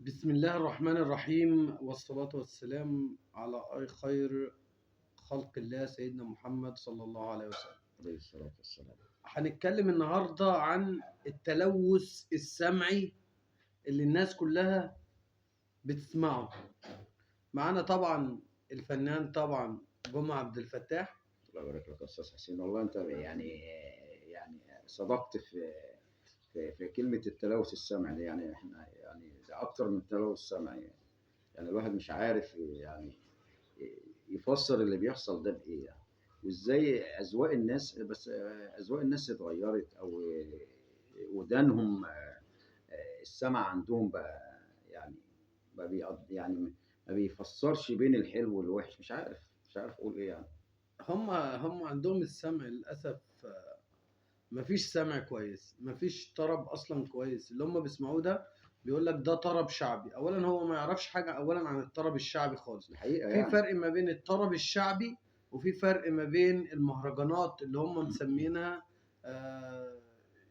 بسم الله الرحمن الرحيم والصلاة والسلام على خير خلق الله سيدنا محمد صلى الله عليه وسلم. عليه الصلاة والسلام. هنتكلم النهاردة عن التلوث السمعي اللي الناس كلها بتسمعه. معانا طبعا الفنان طبعا جمعة عبد الفتاح. الله يبارك لك يا أستاذ حسين، والله أنت يعني صدقت في كلمة التلوث السمعي، يعني إحنا يعني ده أكتر من تلوث سمعي. يعني الواحد مش عارف يعني يفسر اللي بيحصل ده بإيه يعني، وإزاي أذواق الناس، بس أذواق الناس اتغيرت، أو ودانهم السمع عندهم بقى يعني يعني ما بيفسرش بين الحلو والوحش. مش عارف أقول إيه يعني. هم عندهم السمع للأسف، مفيش سمع كويس، مفيش طرب اصلا كويس. اللي هم بيسمعوه ده بيقول لك ده طرب شعبي. اولا هو ما يعرفش حاجه اولا عن الطرب الشعبي خالص. الحقيقة في يعني. فرق ما بين الطرب الشعبي وفي فرق ما بين المهرجانات اللي هم مسمينها آه،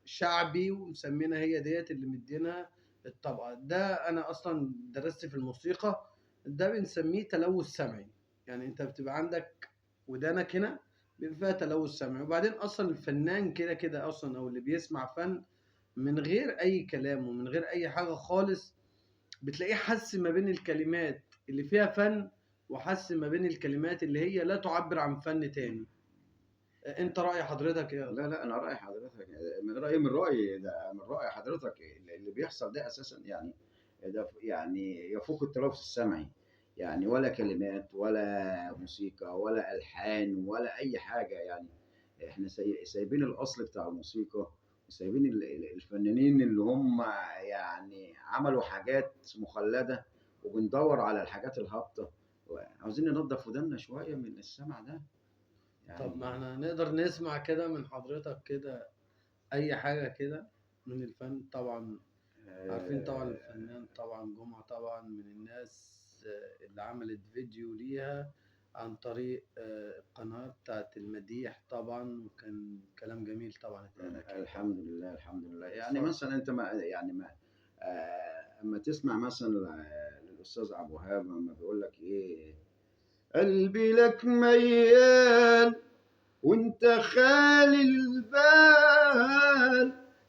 شعبي، ومسمينها هي ديت اللي مدينها الطبقه. ده انا اصلا درست في الموسيقى، ده بنسميه تلوث سمعي. يعني انت بتبقى عندك ودانك هنا بيبقى فيها تلوث سمعي. وبعدين اصلا الفنان كده كده اصلا، او اللي بيسمع فن من غير اي كلام ومن غير اي حاجه خالص، بتلاقيه حس ما بين الكلمات اللي فيها فن وحس ما بين الكلمات اللي هي لا تعبر عن فن تاني. انت رأي حضرتك ايه؟ لا أنا رأي حضرتك، من رأي حضرتك، اللي بيحصل ده أساسا يعني ده يعني يفوق التلوث السمعي. يعني ولا كلمات ولا موسيقى ولا ألحان ولا أي حاجة يعني. إحنا سايبين الأصل بتاع الموسيقى، وسايبين الفنانين اللي هم يعني عملوا حاجات مخلدة، وبندور على الحاجات الهابطة. عاوزين ننضف ودنا شوية من السمع ده طب ما يعني. احنا نقدر نسمع كده من حضرتك كده اي حاجه كده من الفن طبعا. عارفين طبعا آه، الفنان طبعا جمعة طبعا من الناس اللي عملت فيديو ليها عن طريق القناة بتاعت المديح طبعا، وكان كلام جميل طبعا اتقال أكيد طبعا. الحمد لله الحمد لله. يعني اتفضل. مثلا انت ما يعني ما اما تسمع مثلا للاستاذ عبد الوهاب لما بيقول لك ايه: قلبي لك ميال وانت خالي البال،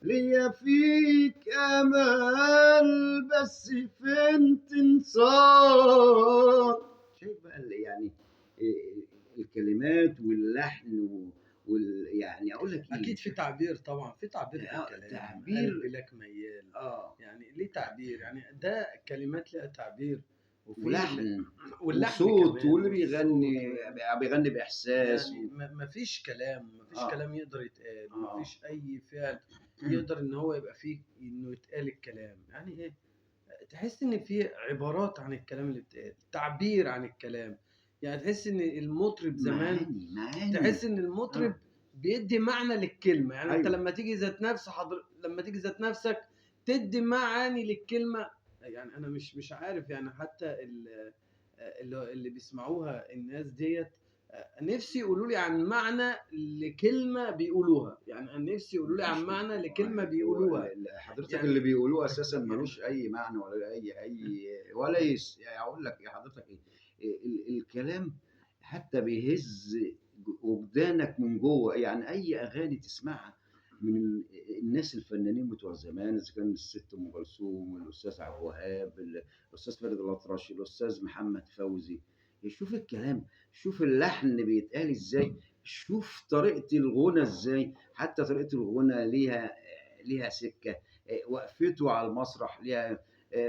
ليا فيك امل بس فين تنصار. شايف بقى يعني الكلمات واللحن يعني اقول لك ايه. أكيد في تعبير طبعا، في تعبير في الكلام. قلبي تعبير. لك ميال، اه. يعني ليه تعبير؟ يعني ده كلمات لها تعبير، وفي ولحن واللحن وصوت، كمان واللي والصوت بيغني باحساس يعني مفيش كلام، مفيش اه. كلام يقدر يتقال، اه. ومفيش أي فعل يقدر إن هو يبقى فيه إنه يتقال الكلام. يعني إيه؟ تحس إن في عبارات عن الكلام اللي بيتقال، تعبير عن الكلام. يعني تحس إن المطرب زمان، معاني. تحس إن المطرب اه. بيدي معنى للكلمة. يعني أنت ايوه. لما تيجي ذات نفسك تدي معاني للكلمة. يعني أنا مش عارف، يعني حتى اللي بيسمعوها الناس ديت نفسي يقولوا لي عن معنى لكلمة بيقولوها. يعني أنا نفسي يقولوا لي عن مفيش. معنى لكلمة هو بيقولوها. حضرتك اللي يعني بيقولوه اساسا ملوش اي معنى، ولا ولا يعني اقول لك يا حضرتك ايه. الكلام حتى بيهز وجدانك من جوه. يعني اي اغاني تسمعها من الناس الفنانين بتوع زمان، اذا كان الست ام كلثوم، الاستاذ عبد الوهاب، الاستاذ فريد الأطرش، الاستاذ محمد فوزي، شوف الكلام، شوف اللحن بيتقال ازاي، شوف طريقة الغنى ازاي. حتى طريقة الغنى ليها سكة. وقفته على المسرح ليها،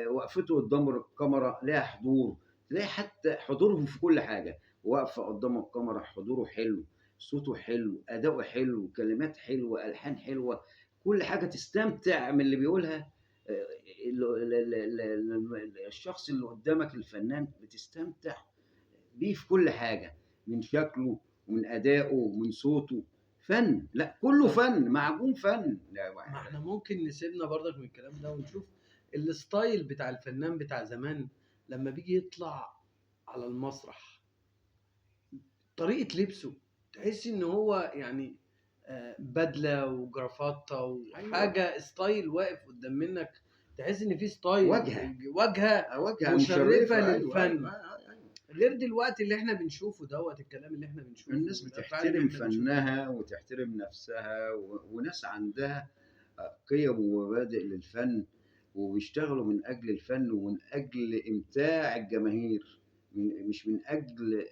وقفته قدام الكاميرا ليها حضور. تلاقي حتى حضوره في كل حاجة، واقفة قدام الكاميرا حضوره حلو، صوته حلو، أداؤه حلو، كلمات حلوة، ألحان حلوة، كل حاجة تستمتع من اللي بيقولها. الشخص اللي قدامك الفنان بتستمتع بيه في كل حاجة، من شكله ومن أدائه ومن صوته. فن، لا كله طب فن، معجون فن. ما احنا ممكن نسيبنا برضك من الكلام ده ونشوف الستايل بتاع الفنان بتاع زمان لما بيجي يطلع على المسرح، طريقة لبسه تحس ان هو يعني بدلة وجرافطة أيوه. وحاجة ستايل واقف قدام منك. تحس ان في ستايل، واجهه واجهه مشرفه. مشرفه ايوه للفن، ايوه. غير دلوقتي اللي احنا بنشوفه دوت، الكلام اللي احنا بنشوفه الناس والافعال اللي بتحترم احنا بنشوفها. فنها وتحترم نفسها وناس عندها قيم ومبادئ للفن، وبيشتغلوا من أجل الفن ومن أجل إمتاع الجماهير، مش من أجل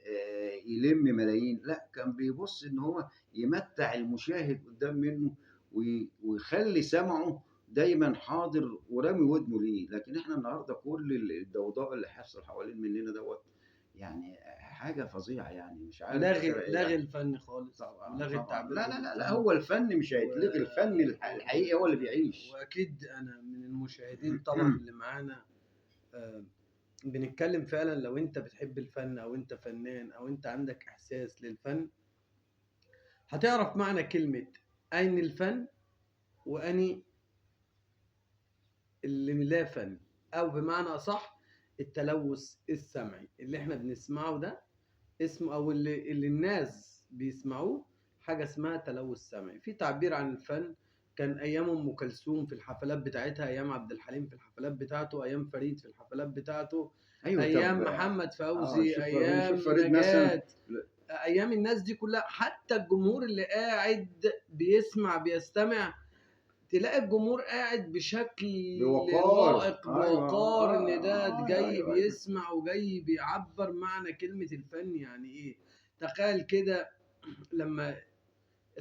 يلم ملايين. لا، كان بيبص إن هو يمتع المشاهد قدام منه ويخلي سمعه دايما حاضر ورامي ودنه ليه. لكن احنا النهارده كل الضوضاء اللي حصل حوالين مننا دوت يعني حاجة فظيعة، يعني مش عارف لاغي الفن خالص، طبعا ولاغي طبعا. التعبير لا لا لا لا، بالفن. هو الفن مش و... هيتلغي، الفن الحقيقي هو اللي بيعيش. واكيد انا من المشاهدين طبعا اللي معانا، آه، بنتكلم فعلا لو انت بتحب الفن او انت فنان او انت عندك احساس للفن، هتعرف معنى كلمة أين الفن وأني اللي لا فن، أو بمعنى أصح التلوث السمعي اللي احنا بنسمعه ده اسمه، أو اللي الناس بيسمعوه، حاجة اسمها تلوث سمعي. في تعبير عن الفن كان أيام أم كلثوم في الحفلات بتاعتها، أيام عبد الحليم في الحفلات بتاعته، أيام فريد في الحفلات بتاعته، ايوه. أيام طب محمد فوزي، شوف أيام فريد مثلا. نجاة، ايام الناس دي كلها. حتى الجمهور اللي قاعد بيسمع بيستمع، تلاقي الجمهور قاعد بشكل بوقار. لائق ايوه بوقار، ان ده جاي ايوه ايوه. بيسمع وجاي بيعبر معنى كلمة الفن يعني ايه. تخيل كده لما،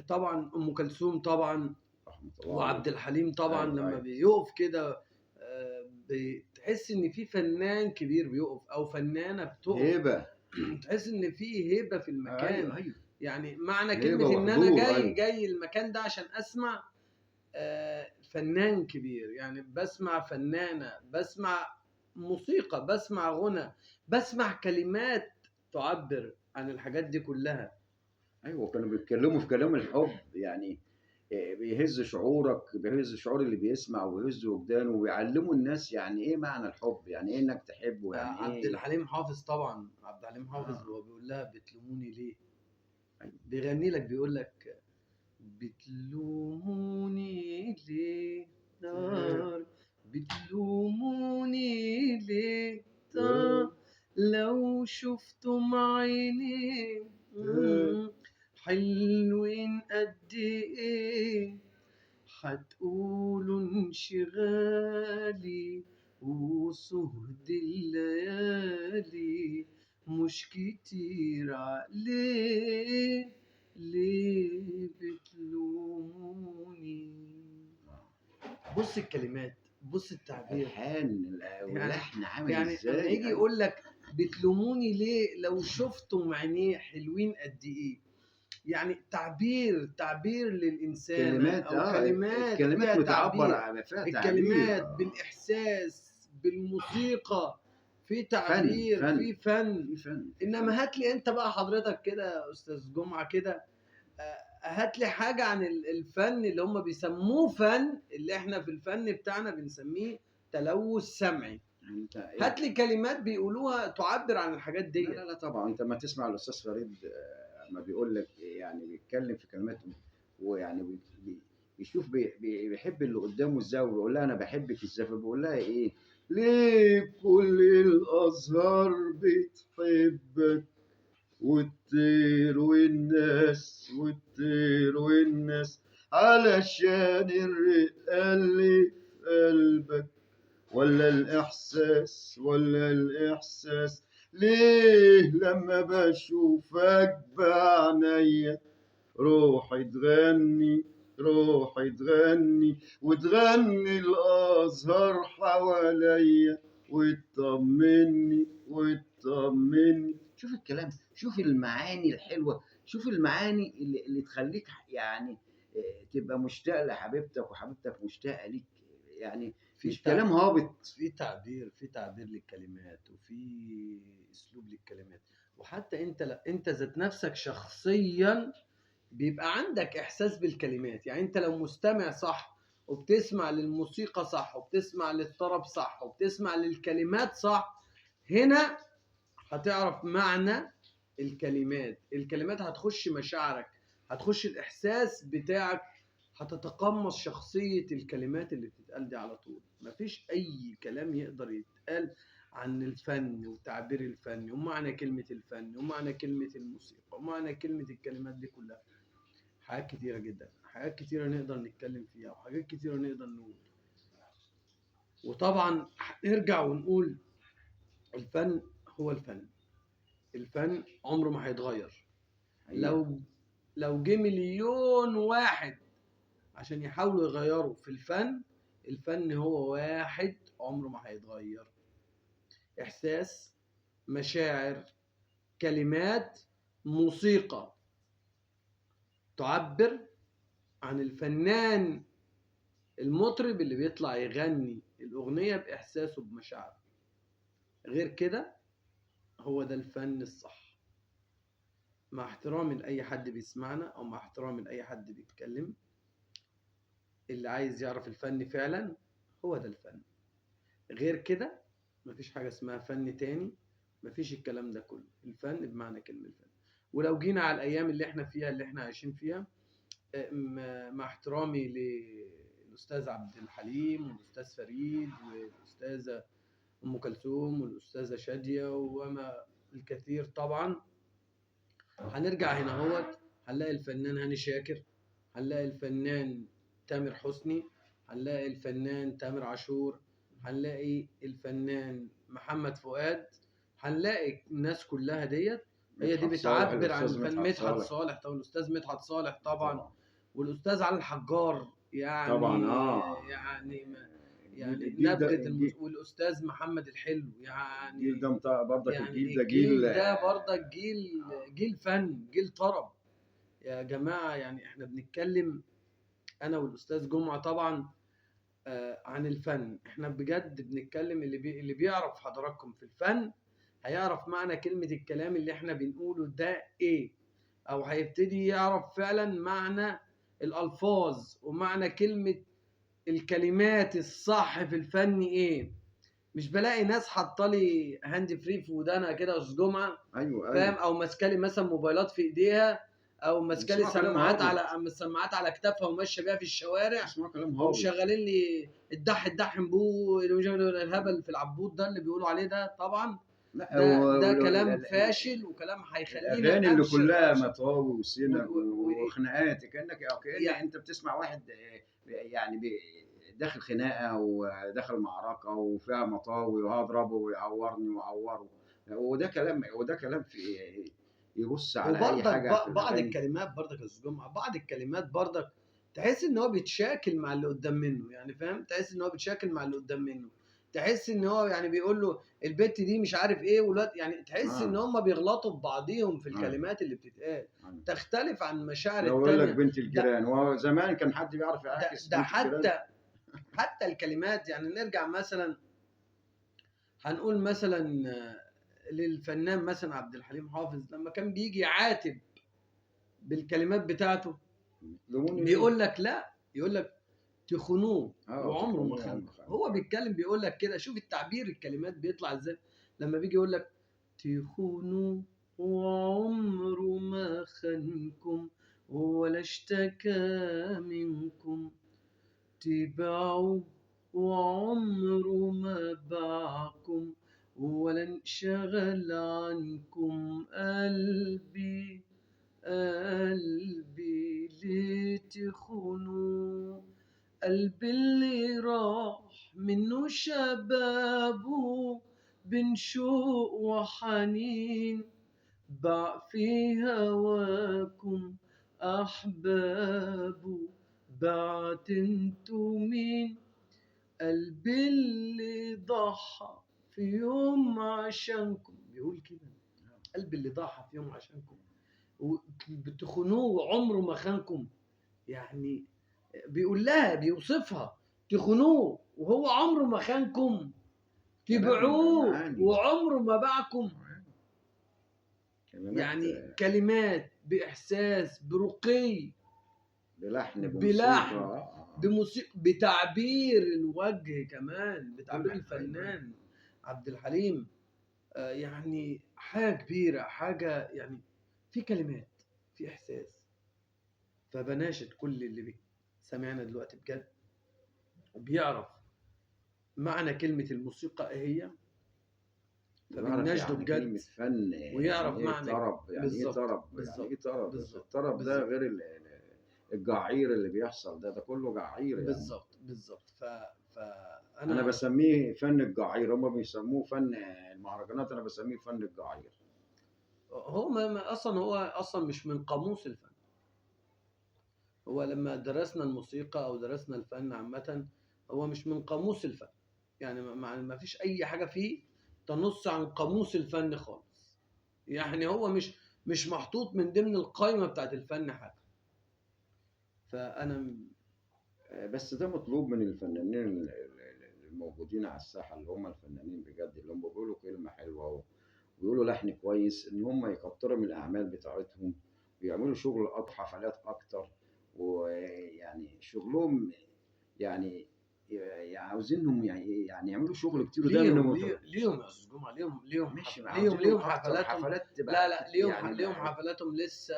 طبعا ام كلثوم طبعا رحمة الله عليه. وعبد الحليم طبعا ايوه لما ايوه بيقف كده، بتحس ان في فنان كبير بيقف او فنانة بتقف، هيبة. تحس ان في هيبه في المكان. ايوه ايوه. يعني معنى هيبة كلمه ان انا وحضور. جاي ايوه جاي المكان ده عشان اسمع فنان كبير، يعني بسمع فنانه، بسمع موسيقى، بسمع غنى، بسمع كلمات تعبر عن الحاجات دي كلها. ايوه. كانوا بيتكلموا في كلام الحب يعني، بيهز شعورك، بيهز شعور اللي بيسمع وبيهز وجدانه، وبيعلموا الناس يعني ايه معنى الحب، يعني ايه انك تحب، ويعني عبد ايه. الحليم حافظ طبعا، عبد الحليم حافظ آه. وهو بيقول لها بتلوموني ليه، أيوة. بيغني لك بيقول لك بتلوموني ليه نار، بتلوموني ليه لو شفتم عيني حلوين قد ايه، هتقولوا انشغالي وسهد الليالي مش كتير عليه، ليه بتلوموني. بص الكلمات، بص التعبير، الحان يعني ولحن عامل يعني اما ازاي. يجي ايوه. يقول لك بتلوموني ليه لو شفتم عينيه حلوين قد ايه، يعني تعبير للإنسانة كلمات أو كلمات فيها الكلمات بتعبر تعبير. عن، فيها تعبير. الكلمات بالإحساس بالموسيقى، في فن تعبير فن في فن. في فن في فن. إنما هات لي أنت بقى حضرتك كده يا أستاذ جمعة كده، هات لي حاجة عن الفن اللي هم بيسموه فن، اللي إحنا في الفن بتاعنا بنسميه تلوث سمعي. انت هات لي كلمات بيقولوها تعبر عن الحاجات لا دي. لا لا طبعا. انت ما تسمع الاستاذ فريد ما بيقول لك يعني بيتكلم في كلماته، ويعني بيشوف بيحب اللي قدامه ازاي، وبيقول لها انا بحبك ازاي، فبيقول لها ايه؟ ليه كل الازهار بتحبك والطير والناس علشان الرقة اللي في قلبك، ولا الإحساس ليه لما بشوفك بعينيا روحي تغني وتغني الأزهار حواليا وتطمني. شوف الكلام، شوف المعاني الحلوة، شوف المعاني اللي تخليك يعني تبقى مشتاق لحبيبتك وحبيبتك مشتاقة ليك، يعني في مش كلام هابط. في تعبير للكلمات، وفي اسلوب للكلمات. وحتى انت، لا انت ذات نفسك شخصيا بيبقى عندك احساس بالكلمات. يعني انت لو مستمع صح وبتسمع للموسيقى صح وبتسمع للطرب صح وبتسمع للكلمات صح، هنا هتعرف معنى الكلمات. الكلمات هتخش مشاعرك، هتخش الاحساس بتاعك، هتتقمص شخصية الكلمات اللي بتتقال دي على طول. مفيش أي كلام يقدر يتقال عن الفن والتعبير الفني ومعنى كلمة الفن ومعنى كلمة الموسيقى ومعنى كلمة الكلمات دي كلها. حاجات كتيرة جدا، حاجات كتيرة نقدر نتكلم فيها وحاجات كتيرة نقدر نقول. وطبعا نرجع ونقول الفن هو الفن. الفن عمره ما هيتغير. حقيقة. لو جه مليون واحد عشان يحاولوا يغيروا في الفن، الفن هو واحد عمره ما هيتغير. إحساس، مشاعر، كلمات، موسيقى تعبر عن الفنان المطرب اللي بيطلع يغني الأغنية بإحساسه بمشاعره. غير كده هو ده الفن الصح. مع احترامي لأي حد بيسمعنا أو مع احترامي لأي حد بيتكلم، اللي عايز يعرف الفن فعلا هو ده الفن. غير كده مفيش حاجة اسمها فن تاني، مفيش الكلام ده كله. الفن بمعنى كلمة الفن. ولو جينا على الأيام اللي احنا فيها اللي احنا عايشين فيها، مع احترامي للأستاذ عبد الحليم والأستاذ فريد والأستاذة أم كلثوم والأستاذة شادية وما الكثير طبعا، هنرجع هنا هوت هنلاقي الفنان هاني شاكر، هنلاقي الفنان تامر حسني، هنلاقي الفنان تامر عاشور، هنلاقي الفنان محمد فؤاد، هنلاقي الناس كلها ديت هي دي مدحت صالح، بتعبر عن الأستاذ الفن. مدحت مدحت صالح. صالح طبعا، الأستاذ مدحت صالح طبعا، طبعا. والأستاذ علي الحجار طبعا يعني، يعني يعني الجيل ده نبغة والأستاذ محمد الحلو الجيل يعني. ده برضك يعني الجيل ده جيل. الجيل ده برضك جيل فن، جيل طرب يا جماعة. يعني احنا بنتكلم انا والاستاذ جمعة طبعا عن الفن. احنا بجد بنتكلم اللي بيعرف حضراتكم في الفن هيعرف معنى كلمة الكلام اللي احنا بنقوله ده ايه، او هيبتدي يعرف فعلا معنى الالفاظ ومعنى كلمة الكلمات الصح في الفن ايه. مش بلاقي ناس حاطالي هاند فري في ودانها كده يا استاذ جمعة، ايوه فاهم، ايوه. او ماسكالي مثلا موبايلات في ايديها، او ماسكالي اسمع كلام سماعات هابط. على سماعات على كتافها وماشيه بيها في الشوارع، اسمع كلام هابط. ومشغلين لي الدح بو الهبل في العبود ده اللي بيقولوا عليه ده طبعا. لا ده كلام فاشل وكلام هيخليني الاغاني اللي ابشر كلها ابشر مطاوي وسنج وخناقات، كانك يعني انت بتسمع واحد يعني داخل خناقه وداخل معركه وفيها مطاوي وهضربه ويعورني وعوره. وده كلام في يبص على اي وبرضك حاجه في بعض الاغاني. الكلمات برضك يا استاذ جمعه، بعض الكلمات برضك تحس ان هو بيتشاكل مع اللي قدام منه، يعني فاهم، تحس ان هو بيتشاكل مع اللي قدام منه، تحس ان هو يعني بيقول له البت دي مش عارف ايه والواد، يعني تحس ان اه هم بيغلطوا في بعضيهم في ايوه الكلمات اللي بتتقال، ايوه. تختلف عن مشاعر لو يقول لك التانية. بنت ده الجيران، وزمان كان حد بيعرف ده يعاكس ده بنت الجيران؟ حتى الكلمات، يعني نرجع مثلا هنقول مثلا للفنان مثلا عبد الحليم حافظ لما كان بيجي يعاتب بالكلمات بتاعته، لموني ليه؟ بيقول لك لا، يقول لك تخنوه اه وعمره ما تخونوه عمر خانكم. خانق. هو بيتكلم بيقول لك كده، شوف التعبير الكلمات بيطلع ازاي لما بيجي يقول لك تخنوه وعمره ما خانكم ولا اشتكى منكم، تباعوا وعمره ما باعكم ولا انشغل عنكم. قلبي قلبي ليه تخونوا، قلبي اللي راح منه شبابه بين شوق وحنين، باع في هواكم أحبابه، بعت انتو مين. قلبي اللي ضحى في يوم عشانكم، بيقول كده، قلبي اللي ضحى في يوم عشانكم بتخونوه وعمره ما خانكم. يعني بيقول لها بيوصفها تخونوه وهو عمره ما خانكم، كلام تبيعوه معاني. وعمره ما باعكم. كلمات يعني كلمات بإحساس برقي بلحن بموسيقى بلحن بموسيقى بتعبير الوجه كمان، بتعبير كل ايوه. الفنان عبد الحليم. يعني حاجة كبيرة، حاجة يعني في كلمات، في إحساس. فبناشد كل اللي سامعنا دلوقتي بجد وبيعرف معنى كلمة الموسيقى إيه هي، ويعرف فبنناشده يعني بجد كلمة فن، ويعرف يعني إيه معنى. طرب، يعني إيه بالظبط طرب، يعني إيه بالظبط طرب، بس بالظبط الطرب ده بالظبط غير الجعير اللي بيحصل ده كله جعير يعني. بالظبط بالظبط أنا فأنا بسميه فن الجعير، هما بيسموه فن المهرجانات، أنا بسميه فن الجعير. هو أصلا هو أصلا مش من قاموس الفن. هو لما درسنا الموسيقى أو درسنا الفن عامة، هو مش من قاموس الفن. يعني ما فيش أي حاجة فيه تنص عن قاموس الفن خالص. يعني هو مش محطوط من ضمن القائمة بتاعت الفن حتى. فأنا بس ده مطلوب من الفنانين الموجودين على الساحة، اللي هم الفنانين بجد، اللي هم بيقولوا كلمة حلوة ويقولوا لحن كويس، إن هم يكتروا من الأعمال بتاعتهم ويعملوا شغل أكتر، حفلات أكتر، ويعني شغلهم يعني عاوزينهم يعني يعملوا شغل كتير، وده من ليهم يا استاذ جمعه، ماشي، ليهم عاوزينهم أكتر حفلاتهم. حفلات لا تبقى لا، يعني ليهم بقى. حفلاتهم لسه.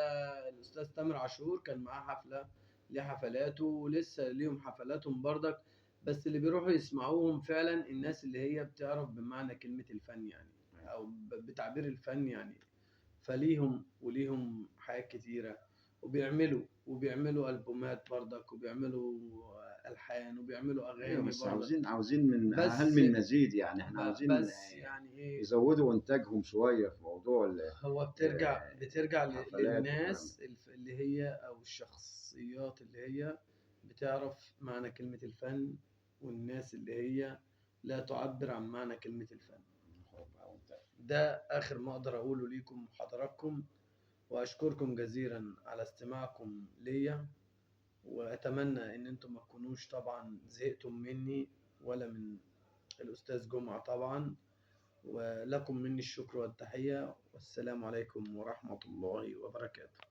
الاستاذ تامر عاشور كان معاه حفله، ليه حفلاته ولسه ليهم حفلاتهم برضك. بس اللي بيروحوا يسمعوهم فعلا الناس اللي هي بتعرف بمعنى كلمه الفن يعني، او بتعبير الفن يعني. فليهم وليهم حاجات كتيره، وبيعملوا البومات برضك، وبيعملوا الحان، وبيعملوا ايوه، اغاني بس برضك. عاوزين من اقل بس من مزيد، يعني احنا عاوزين بس يعني ايه، يزودوا انتاجهم شويه في موضوع هو بترجع الحفلات والكلام ده. للناس اللي هي او الشخصيات اللي هي بتعرف معنى كلمة الفن، والناس اللي هي لا تعبر عن معنى كلمة الفن. ده آخر ما أقدر أقوله ليكم وحضراتكم، وأشكركم جزيلا على استماعكم ليا. وأتمنى إن أنتم ما تكونوش طبعا زهقتم مني ولا من الأستاذ جمعة طبعا. ولكم مني الشكر والتحية، والسلام عليكم ورحمة الله وبركاته.